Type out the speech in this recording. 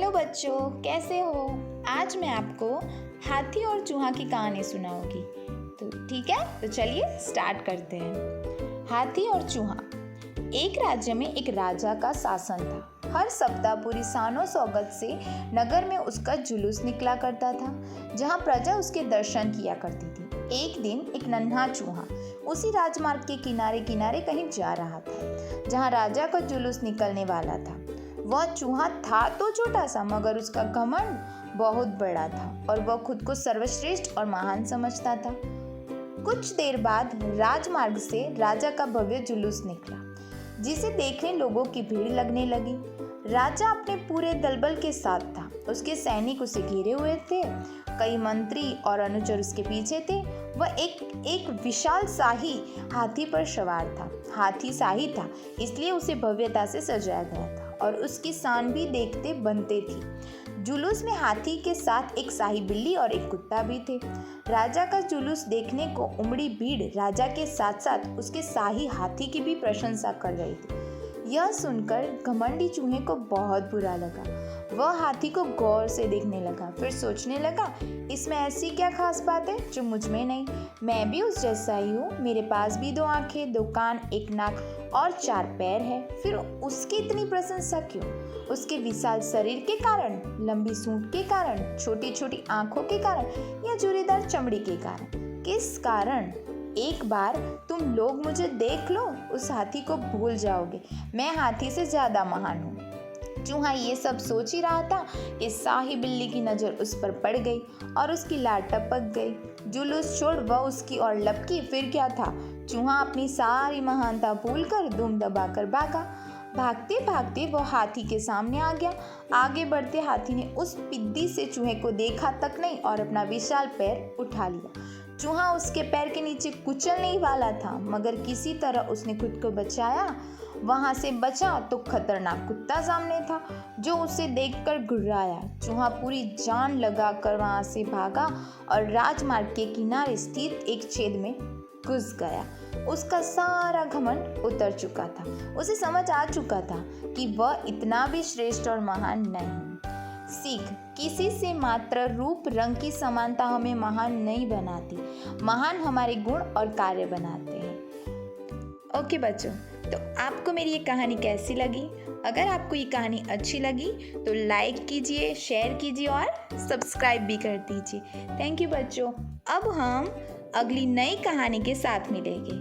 Hello बच्चों, कैसे हो? आज मैं आपको हाथी और चूहा की कहानी सुनाऊंगी। तो ठीक है, तो चलिए स्टार्ट करते हैं। हाथी और चूहा। एक राज्य में एक राजा का शासन था। हर सप्ताह पूरी शानो शौकत से नगर में उसका जुलूस निकला करता था, जहाँ प्रजा उसके दर्शन किया करती थी। एक दिन एक नन्हा चूहा उसी राजमार्ग के किनारे किनारे कहीं जा रहा था, जहाँ राजा का जुलूस निकलने वाला था। वह चूहा था तो छोटा सा, मगर उसका घमंड बहुत बड़ा था और वह खुद को सर्वश्रेष्ठ और महान समझता था। कुछ देर बाद राजमार्ग से राजा का भव्य जुलूस निकला, जिसे देखने लोगों की भीड़ लगने लगी। राजा अपने पूरे दलबल के साथ था। उसके सैनिक उसे घेरे हुए थे, कई मंत्री और अनुचर उसके पीछे थे। वह एक विशाल शाही हाथी पर सवार था। हाथी शाही था, इसलिए उसे भव्यता से सजाया गया था और उसकी शान भी देखते बनते थी। जुलूस में हाथी के साथ एक शाही बिल्ली और एक कुत्ता भी थे। राजा का जुलूस देखने को उमड़ी भीड़ राजा के साथ साथ उसके शाही हाथी की भी प्रशंसा कर रही थी। यह सुनकर घमंडी चूहे को बहुत बुरा लगा। वह हाथी को गौर से देखने लगा, फिर सोचने लगा, इसमें ऐसी क्या खास बात है जो मुझ में नहीं? मैं भी उस जैसा ही हूँ। मेरे पास भी 2 आंखें, 2 कान, 1 नाक और 4 पैर है। फिर उसकी इतनी प्रशंसा क्यों? उसके विशाल शरीर के कारण, लंबी सूंड के कारण, छोटी छोटी आंखों के कारण या जुरीदार चमड़ी के कारण? किस कारण? एक बार तुम लोग मुझे देख लो, उस हाथी को भूल जाओगे। मैं हाथी से ज्यादा महान हूँ। चूहा ये सब सोच ही रहा था कि शाही बिल्ली की नजर उस पर पड़ गई और उसकी लार टपक गई। जुलूस छोड़ वह उसकी ओर लपकी। फिर क्या था, चूहा अपनी सारी महानता भूलकर दुम दबाकर भागा। भागते भागते वह हाथी के सामने आ गया। आगे बढ़ते हाथी ने उस पिद्दी से चूहे को देखा तक नहीं और अपना विशाल पैर उठा लिया। चूहा उसके पैर के नीचे कुचलने ही वाला था, मगर किसी तरह उसने खुद को बचाया। वहां से बचा तो खतरनाक कुत्ता सामने था, जो उसे देखकर घुर्राया। चूहा पूरी जान लगाकर वहां से भागा और राजमार्ग के किनारे स्थित एक छेद में घुस गया। उसका सारा घमंड उतर चुका था। उसे समझ आ चुका था कि वह इतना भी श्रेष्ठ और महान नहीं। सीख: किसी से मात्र रूप रंग की समानता हमें महान नहीं बनाती, महान हमारे गुण और कार्य बनाते हैं। ओके बच्चों, तो आपको मेरी ये कहानी कैसी लगी? अगर आपको ये कहानी अच्छी लगी तो लाइक कीजिए, शेयर कीजिए और सब्सक्राइब भी कर दीजिए। थैंक यू बच्चों। अब हम अगली नई कहानी के साथ मिलेंगे।